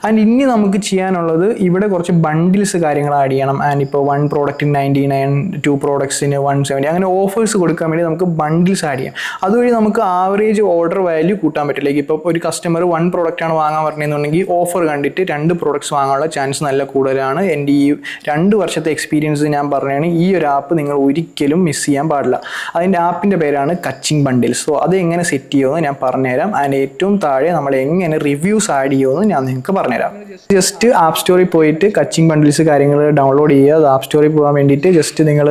A: ആൻഡ് ഇനി നമുക്ക് ചെയ്യാനുള്ളത് ഇവിടെ കുറച്ച് ബണ്ടിൽസ് കാര്യങ്ങൾ ആഡ് ചെയ്യണം. ആൻഡ് ഇപ്പോൾ 1 പ്രോഡക്റ്റിന് 99, 2 പ്രോഡക്ട്സിന് 170 അങ്ങനെ ഓഫേഴ്സ് കൊടുക്കാൻ വേണ്ടി നമുക്ക് ബണ്ടിൽസ് ആഡ് ചെയ്യാം. അതുവഴി നമുക്ക് ആവറേജ് ഓർഡർ വാല്യൂ കൂട്ടാൻ പറ്റില്ല. ഇപ്പോൾ ഒരു കസ്റ്റമർ 1 പ്രോഡക്റ്റാണ് വാങ്ങാൻ പറഞ്ഞതെന്നുണ്ടെങ്കിൽ ഓഫർ കണ്ടിട്ട് 2 പ്രോഡക്ട്സ് വാങ്ങാനുള്ള ചാൻസ് നല്ല കൂടുതലാണ്. എൻ്റെ ഈ 2 വർഷത്തെ എക്സ്പീരിയൻസ് ഞാൻ പറഞ്ഞതാണ്. ഈ ഒരു ആപ്പ് നിങ്ങൾ ഒരിക്കലും മിസ് ചെയ്യാൻ പാടില്ല. അതിൻ്റെ ആപ്പിൻ്റെ പേരാണ് കച്ചിങ് ബണ്ടിൽസ്. സോ അത് എങ്ങനെ സെറ്റ് ചെയ്യുമെന്ന് ഞാൻ പറഞ്ഞുതരാം. ആൻഡ് ഏറ്റവും താഴെ നമ്മൾ എങ്ങനെ റിവ്യൂസ് ആഡ് ചെയ്യുമെന്ന് ഞാൻ നിങ്ങൾക്ക് പറഞ്ഞുതരാം. ജസ്റ്റ് ആപ്പ് സ്റ്റോറിൽ പോയിട്ട് കച്ചിങ് ബണ്ടിൽസ് കാര്യങ്ങൾ ഡൗൺലോഡ് ചെയ്യുക. അത് ആപ്പ് സ്റ്റോറിൽ പോകാൻ വേണ്ടിയിട്ട് ജസ്റ്റ് നിങ്ങൾ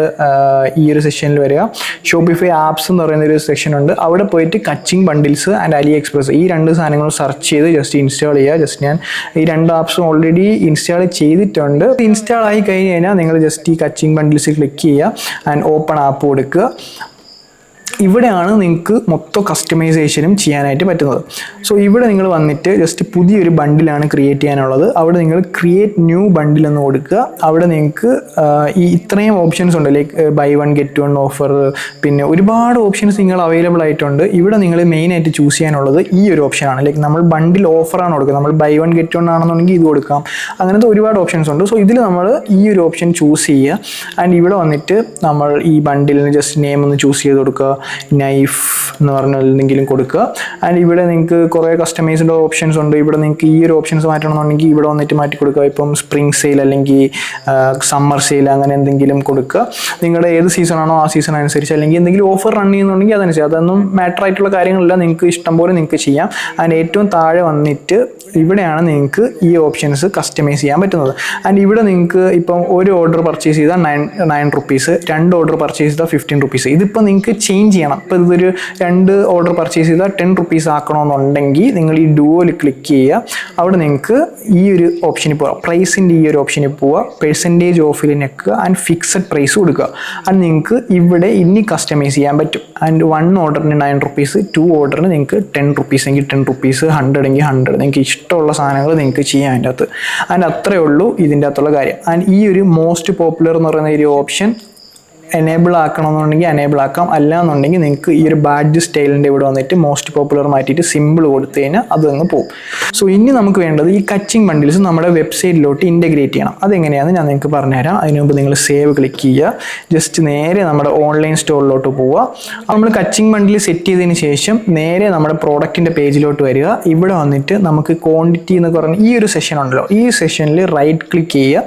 A: ഈ ഒരു സെക്ഷനിൽ വരിക. ഷോപ്പിഫൈ ആപ്സ് എന്ന് പറയുന്ന ഒരു സെക്ഷൻ ഉണ്ട്. അവിടെ പോയിട്ട് കച്ചിങ് ബണ്ടിൽസ് ആൻഡ് AliExpress ഈ 2 സാധനങ്ങൾ സെർച്ച് ചെയ്ത് ജസ്റ്റ് ഇൻസ്റ്റാൾ ചെയ്യുക. ജസ്റ്റ് ഞാൻ ഈ 2 ആപ്സും ഓൾറെഡി ഇൻസ്റ്റാൾ ചെയ്തിട്ടുണ്ട്. ഇൻസ്റ്റാൾ ആയി കഴിഞ്ഞ് കഴിഞ്ഞാൽ നിങ്ങൾ ജസ്റ്റ് ഈ കച്ചിങ് ബണ്ടിൽസ് ക്ലിക്ക് ചെയ്യുക ആൻഡ് ഓപ്പൺ ആപ്പ് കൊടുക്കുക. ഇവിടെയാണ് നിങ്ങൾക്ക് മൊത്തം കസ്റ്റമൈസേഷനും ചെയ്യാനായിട്ട് പറ്റുന്നത്. സോ ഇവിടെ നിങ്ങൾ വന്നിട്ട് ജസ്റ്റ് പുതിയൊരു ബണ്ടിലാണ് ക്രിയേറ്റ് ചെയ്യാനുള്ളത്. അവിടെ നിങ്ങൾ ക്രിയേറ്റ് ന്യൂ ബണ്ടിൽ എന്ന് കൊടുക്കുക. അവിടെ നിങ്ങൾക്ക് ഈ ഇത്രയും ഓപ്ഷൻസ് ഉണ്ട്. ലൈക്ക് ബൈ 1 ഗെറ്റ് 1 ഓഫർ, പിന്നെ ഒരുപാട് ഓപ്ഷൻസ് നിങ്ങൾ അവൈലബിൾ ആയിട്ടുണ്ട്. ഇവിടെ നിങ്ങൾ മെയിനായിട്ട് ചൂസ് ചെയ്യാനുള്ളത് ഈ ഒരു ഓപ്ഷനാണ്. ലൈക്ക് നമ്മൾ ബണ്ടിൽ ഓഫറാണ് കൊടുക്കുക. നമ്മൾ ബൈ 1 ഗെറ്റ് 1 ആണെന്നുണ്ടെങ്കിൽ ഇത് കൊടുക്കാം. അങ്ങനത്തെ ഒരുപാട് ഓപ്ഷൻസ് ഉണ്ട്. സോ ഇതിൽ നമ്മൾ ഈ ഒരു ഓപ്ഷൻ ചൂസ് ചെയ്യുക. ആൻഡ് ഇവിടെ വന്നിട്ട് നമ്മൾ ഈ ബണ്ടിലിന് ജസ്റ്റ് നെയിം ഒന്ന് ചൂസ് ചെയ്ത് കൊടുക്കുക. നൈഫ് എന്ന് പറഞ്ഞ എന്തെങ്കിലും കൊടുക്കുക. ആൻഡ് ഇവിടെ നിങ്ങൾക്ക് കുറേ കസ്റ്റമൈസ്ഡ് ഓപ്ഷൻസ് ഉണ്ട്. ഇവിടെ നിങ്ങൾക്ക് ഈ ഒരു ഓപ്ഷൻസ് മാറ്റണമെന്നുണ്ടെങ്കിൽ ഇവിടെ വന്നിട്ട് മാറ്റി കൊടുക്കുക. ഇപ്പം സ്പ്രിംഗ് സെയിൽ അല്ലെങ്കിൽ സമ്മർ സെയിൽ അങ്ങനെ എന്തെങ്കിലും കൊടുക്കുക. നിങ്ങളുടെ ഏത് സീസണാണോ ആ സീസൺ അനുസരിച്ച്, അല്ലെങ്കിൽ എന്തെങ്കിലും ഓഫർ റൺ ചെയ്യുന്നുണ്ടെങ്കിൽ അതനുസരിച്ച്. അതൊന്നും മാറ്റർ ആയിട്ടുള്ള കാര്യങ്ങളല്ല, നിങ്ങൾക്ക് ഇഷ്ടം പോലെ നിങ്ങൾക്ക് ചെയ്യാം. ആൻഡ് ഏറ്റവും താഴെ വന്നിട്ട് ഇവിടെയാണ് നിങ്ങൾക്ക് ഈ ഓപ്ഷൻസ് കസ്റ്റമൈസ് ചെയ്യാൻ പറ്റുന്നത്. ആൻഡ് ഇവിടെ നിങ്ങൾക്ക് ഇപ്പം ഒരു ഓർഡർ പർച്ചേസ് ചെയ്താൽ 9 റുപ്പീസ്, 2 ഓർഡർ പർച്ചേസ് ചെയ്താൽ 15 റുപ്പീസ്. ഇതിപ്പോൾ നിങ്ങൾക്ക് ചേഞ്ച് ചെയ്യണം. ഇപ്പോൾ ഇതൊരു 2 ഓർഡർ പർച്ചേസ് ചെയ്താൽ 10 റുപ്പീസ് ആക്കണമെന്നുണ്ടെങ്കിൽ നിങ്ങൾ ഈ ഡുവോയിൽ ക്ലിക്ക് ചെയ്യുക. അവിടെ നിങ്ങൾക്ക് ഈ ഒരു ഓപ്ഷനിൽ പോവുക, പ്രൈസിൻ്റെ ഈ ഒരു ഓപ്ഷനിൽ പോവുക, പെർസെൻറ്റേജ് ഓഫിൽ ഞെക്കുക ആൻഡ് ഫിക്സഡ് പ്രൈസ് കൊടുക്കുക. ആൻഡ് നിങ്ങൾക്ക് ഇവിടെ ഇനി കസ്റ്റമൈസ് ചെയ്യാൻ പറ്റും. ആൻഡ് 1 ഓർഡറിന് 9 റുപ്പീസ്, 2 ഓർഡറിന് നിങ്ങൾക്ക് 10 റുപ്പീസ് എങ്കിൽ 10 റുപ്പീസ്, 100 എങ്കിൽ 100. നിങ്ങൾക്ക് ഇഷ്ടമുള്ള സാധനങ്ങൾ നിങ്ങൾക്ക് ചെയ്യാം അതിൻ്റെ അകത്ത്. ആൻഡ് അത്രയേ ഉള്ളൂ ഇതിൻ്റെ അകത്തുള്ള കാര്യം. ആൻഡ് ഈ ഒരു മോസ്റ്റ് പോപ്പുലർ എന്ന് പറയുന്ന ഒരു ഓപ്ഷൻ എനേബിൾ ആക്കണമെന്നുണ്ടെങ്കിൽ എനേബിൾ ആക്കാം. അല്ല എന്നുണ്ടെങ്കിൽ നിങ്ങൾക്ക് ഈ ഒരു ബാഡ്ജ് സ്റ്റൈലിൻ്റെ ഇവിടെ വന്നിട്ട് മോസ്റ്റ് പോപ്പുലർ മാറ്റിയിട്ട് സിമ്പിൾ കൊടുത്തു കഴിഞ്ഞാൽ അതങ്ങ് പോകും. സോ ഇനി നമുക്ക് വേണ്ടത് ഈ കച്ചിങ് ബണ്ടിൽസ് നമ്മുടെ വെബ്സൈറ്റിലോട്ട് ഇൻറ്റഗ്രേറ്റ് ചെയ്യണം. അതെങ്ങനെയാണെന്ന് ഞാൻ നിങ്ങൾക്ക് പറഞ്ഞുതരാം. അതിന് മുമ്പ് നിങ്ങൾ സേവ് ക്ലിക്ക് ചെയ്യുക. ജസ്റ്റ് നേരെ നമ്മുടെ ഓൺലൈൻ സ്റ്റോറിലോട്ട് പോവുക. നമ്മൾ കച്ചിങ് ബണ്ടിൽ സെറ്റ് ചെയ്തതിന് ശേഷം നേരെ നമ്മുടെ പ്രോഡക്റ്റിൻ്റെ പേജിലോട്ട് വരിക. ഇവിടെ വന്നിട്ട് നമുക്ക് ക്വാണ്ടിറ്റി എന്ന് പറഞ്ഞ ഈ ഒരു സെഷൻ ഉണ്ടല്ലോ, ഈ സെഷനിൽ റൈറ്റ് ക്ലിക്ക് ചെയ്യുക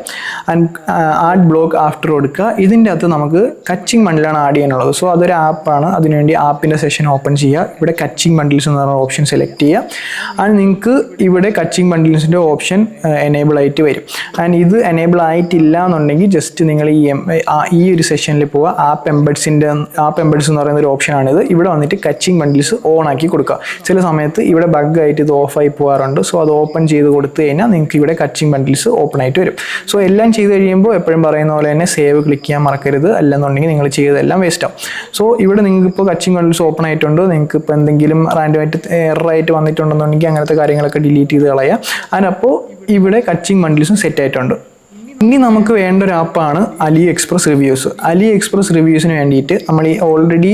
A: ആൻഡ് ആഡ് ബ്ലോക്ക് ആഫ്റ്റർ കൊടുക്കുക. ഇതിൻ്റെ അകത്ത് നമുക്ക് കച്ചിങ് ബണ്ടിലാണ് ആഡ് ചെയ്യാനുള്ളത്. സോ അതൊരു ആപ്പാണ്. അതിനുവേണ്ടി ആപ്പിൻ്റെ സെഷൻ ഓപ്പൺ ചെയ്യുക. ഇവിടെ കച്ചിങ് ബണ്ടിൽസ് എന്ന് പറയുന്ന ഓപ്ഷൻ സെലക്ട് ചെയ്യുക. ആൻഡ് നിങ്ങൾക്ക് ഇവിടെ കച്ചിങ് ബണ്ടിൽസിൻ്റെ ഓപ്ഷൻ എനേബിൾ ആയിട്ട് വരും. ആൻഡ് ഇത് എനേബിൾ ആയിട്ടില്ല എന്നുണ്ടെങ്കിൽ ജസ്റ്റ് നിങ്ങൾ ഈ ഒരു സെഷനിൽ പോവുക. ആപ്പ് എംബഡ്സ് എന്ന് പറയുന്ന ഒരു ഓപ്ഷനാണിത്. ഇവിടെ വന്നിട്ട് കച്ചിങ് ബണ്ടിൽസ് ഓൺ ആക്കി കൊടുക്കുക. ചില സമയത്ത് ഇവിടെ ബഗ് ആയിട്ട് ഇത് ഓഫായി പോകാറുണ്ട്. സോ അത് ഓപ്പൺ ചെയ്ത് കൊടുത്തു കഴിഞ്ഞാൽ നിങ്ങൾക്ക് ഇവിടെ കച്ചിങ് ബണ്ടിൽസ് ഓപ്പൺ ആയിട്ട് വരും. സോ എല്ലാം ചെയ്ത് കഴിയുമ്പോൾ എപ്പോഴും പറയുന്ന പോലെ തന്നെ സേവ് ക്ലിക്ക് ചെയ്യാൻ മറക്കരുത്. അല്ലെന്നുണ്ടെങ്കിൽ നിങ്ങൾ ചെയ്തതെല്ലാം വേസ്റ്റ് ആവും. സോ ഇവിടെ നിങ്ങൾക്ക് ഇപ്പോൾ കച്ചിങ് ബണ്ടിൽസ് ഓപ്പൺ ആയിട്ടുണ്ട്. നിങ്ങൾക്ക് ഇപ്പോൾ എന്തെങ്കിലും റാൻഡമായിട്ട് എററായിട്ട് വന്നിട്ടുണ്ടെന്നുണ്ടെങ്കിൽ അങ്ങനത്തെ കാര്യങ്ങളൊക്കെ ഡിലീറ്റ് ചെയ്ത് കളയാം. അതിനപ്പോൾ ഇവിടെ കച്ചിങ് ബണ്ടിൽസും സെറ്റ് ആയിട്ടുണ്ട്. ഇനി നമുക്ക് വേണ്ട ഒരു ആപ്പാണ് AliExpress reviews. AliExpress റിവ്യൂസിന് വേണ്ടിയിട്ട് നമ്മൾ ഈ ഓൾറെഡി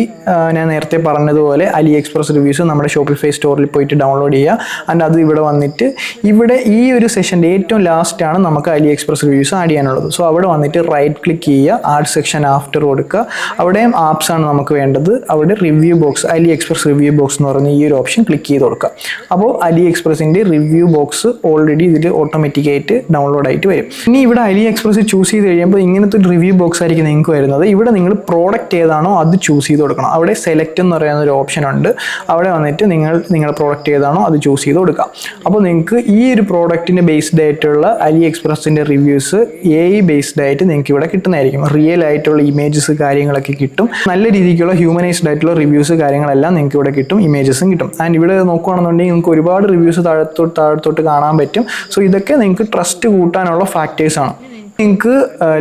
A: ഞാൻ നേരത്തെ പറഞ്ഞതുപോലെ അലി എക്സ്പ്രസ് റിവ്യൂസ് നമ്മുടെ ഷോപ്പിഫൈ സ്റ്റോറിൽ പോയിട്ട് ഡൗൺലോഡ് ചെയ്യുക. ആൻഡ് അത് ഇവിടെ വന്നിട്ട് ഇവിടെ ഈ ഒരു സെഷൻ്റെ ഏറ്റവും ലാസ്റ്റാണ് നമുക്ക് അലി എക്സ്പ്രസ് റിവ്യൂസ് ആഡ് ചെയ്യാനുള്ളത്. സോ അവിടെ വന്നിട്ട് റൈറ്റ് ക്ലിക്ക് ചെയ്യുക, ആഡ് സെക്ഷൻ ആഫ്റ്റർ കൊടുക്കുക. അവിടെയും ആപ്സ് ആണ് നമുക്ക് വേണ്ടത്. അവിടെ review box, Ali express review box എന്ന് പറയുന്ന ഈ ഒരു ഓപ്ഷൻ ക്ലിക്ക് ചെയ്ത് കൊടുക്കുക. അപ്പോൾ അലി എക്സ്പ്രസിൻ്റെ റിവ്യൂ ബോക്സ് ഓൾറെഡി ഇതിൽ ഓട്ടോമാറ്റിക്കായിട്ട് ഡൗൺലോഡ് ആയിട്ട് വരും. ഇനി ഇവിടെ അലി എക്സ്പ്രസ് ചൂസ് ചെയ്ത് കഴിയുമ്പോൾ ഇങ്ങനത്തെ ഒരു റിവ്യൂ ബോക്സ് ആയിരിക്കും നിങ്ങൾക്ക് വരുന്നത്. ഇവിടെ നിങ്ങൾ പ്രോഡക്റ്റ് ഏതാണോ അത് ചൂസ് ചെയ്ത് കൊടുക്കണം. അവിടെ സെലക്ട് എന്ന് പറയുന്ന ഒരു ഓപ്ഷൻ ഉണ്ട്. അവിടെ വന്നിട്ട് നിങ്ങളുടെ പ്രോഡക്റ്റ് ഏതാണോ അത് ചൂസ് ചെയ്ത് കൊടുക്കാം. അപ്പോൾ നിങ്ങൾക്ക് ഈ ഒരു പ്രോഡക്റ്റിൻ്റെ ബേസ്ഡ് ആയിട്ടുള്ള അലി എക്സ്പ്രസിൻ്റെ റിവ്യൂസ് AI ബേസ്ഡ് ആയിട്ട് നിങ്ങൾക്ക് ഇവിടെ കിട്ടുന്നതായിരിക്കും. റിയൽ ആയിട്ടുള്ള ഇമേജസ് കാര്യങ്ങളൊക്കെ കിട്ടും. നല്ല രീതിക്കുള്ള ഹ്യൂമനൈസ്ഡ് ആയിട്ടുള്ള റിവ്യൂസ് കാര്യങ്ങളെല്ലാം നിങ്ങൾക്ക് ഇവിടെ കിട്ടും. ഇമേജസും കിട്ടും. ആൻഡ് ഇവിടെ നോക്കുകയാണെന്നുണ്ടെങ്കിൽ നിങ്ങൾക്ക് ഒരുപാട് റിവ്യൂസ് താഴത്തോട്ട് കാണാൻ പറ്റും. സോ ഇതൊക്കെ നിങ്ങൾക്ക് ട്രസ്റ്റ് കൂട്ടാനുള്ള ഫാക്ടേഴ്സാണ്. നിങ്ങൾക്ക്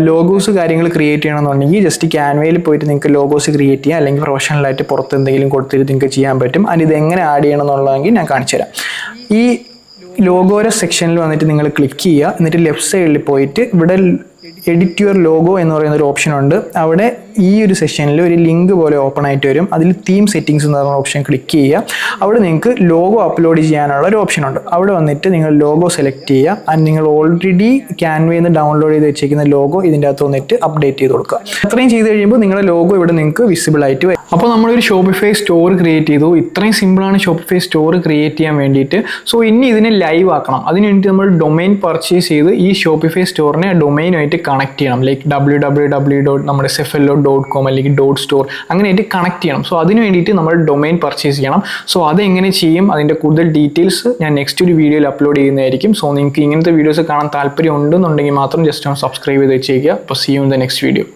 A: ലോഗോസ് കാര്യങ്ങൾ ക്രിയേറ്റ് ചെയ്യണമെന്നുണ്ടെങ്കിൽ ജസ്റ്റ് ക്യാൻവയിൽ പോയിട്ട് നിങ്ങൾക്ക് ലോഗോസ് ക്രിയേറ്റ് ചെയ്യാം. അല്ലെങ്കിൽ പ്രൊഫഷണലായിട്ട് പുറത്ത് എന്തെങ്കിലും കൊടുത്തിട്ട് നിങ്ങൾക്ക് ചെയ്യാൻ പറ്റും. ആൻഡ് ഇത് എങ്ങനെ ആഡ് ചെയ്യണം എന്നുള്ളതെങ്കിൽ ഞാൻ കാണിച്ചു തരാം. ഈ ലോഗോയുടെ സെക്ഷനിൽ വന്നിട്ട് നിങ്ങൾ ക്ലിക്ക് ചെയ്യുക. എന്നിട്ട് ലെഫ്റ്റ് സൈഡിൽ പോയിട്ട് ഇവിടെ എഡിറ്റ് യുവർ ലോഗോ എന്ന് പറയുന്ന ഒരു ഓപ്ഷൻ ഉണ്ട്. അവിടെ ഈ ഒരു സെഷനിൽ ഒരു ലിങ്ക് പോലെ ഓപ്പൺ ആയിട്ട് വരും. അതിൽ തീം സെറ്റിംഗ്സ് എന്ന് പറയുന്ന ഓപ്ഷൻ ക്ലിക്ക് ചെയ്യുക. അവിടെ നിങ്ങൾക്ക് ലോഗോ അപ്ലോഡ് ചെയ്യാനുള്ള ഒരു ഓപ്ഷൻ ഉണ്ട്. അവിടെ വന്നിട്ട് നിങ്ങൾ ലോഗോ സെലക്ട് ചെയ്യുക. ആൻഡ് നിങ്ങൾ ഓൾറെഡി ക്യാൻവയിൽ നിന്ന് ഡൗൺലോഡ് ചെയ്ത് വെച്ചിരിക്കുന്ന ലോഗോ ഇതിൻ്റെ അകത്ത് വന്നിട്ട് അപ്ഡേറ്റ് ചെയ്ത് കൊടുക്കുക. അത്രയും ചെയ്ത് കഴിയുമ്പോൾ നിങ്ങളുടെ ലോഗോ ഇവിടെ നിങ്ങൾക്ക് വിസിബിൾ ആയിട്ട് വരും. അപ്പോൾ നമ്മളൊരു ഷോപ്പിഫൈ സ്റ്റോർ ക്രിയേറ്റ് ചെയ്തു. ഇത്രയും സിമ്പിളാണ് ഷോപ്പിഫൈ സ്റ്റോർ ക്രിയേറ്റ് ചെയ്യാൻ വേണ്ടിയിട്ട്. സോ ഇനി ഇതിനെ ലൈവ് ആക്കണം. അതിന് വേണ്ടി നമ്മൾ ഡൊമൈൻ പർച്ചേസ് ചെയ്ത് ഈ ഷോപ്പിഫൈ സ്റ്റോറിനെ ഡൊമൈനുമായിട്ട് കണക്ട് ചെയ്യണം. Like www. നമ്മുടെ sefelo.com അല്ലെങ്കിൽ .store അങ്ങനെയായിട്ട് കണക്ട് ചെയ്യണം. സോ അതിന് വേണ്ടിയിട്ട് നമ്മൾ ഡൊമൈൻ പർച്ചേസ് ചെയ്യണം. സോ അതെങ്ങനെ ചെയ്യും, അതിൻ്റെ കൂടുതൽ ഡീറ്റെയിൽസ് ഞാൻ നെക്സ്റ്റ് ഒരു വീഡിയോയിൽ അപ്ലോഡ് ചെയ്യുന്നതായിരിക്കും. സോ നിങ്ങൾക്ക് ഇങ്ങനത്തെ വീഡിയോസ് കാണാൻ താല്പര്യം ഉണ്ടെന്നുണ്ടെങ്കിൽ മാത്രം ജസ്റ്റ് ഒന്ന് സബ്സ്ക്രൈബ് ചെയ്ത് വെച്ചേക്കുക. അപ്പോൾ see you in the next video.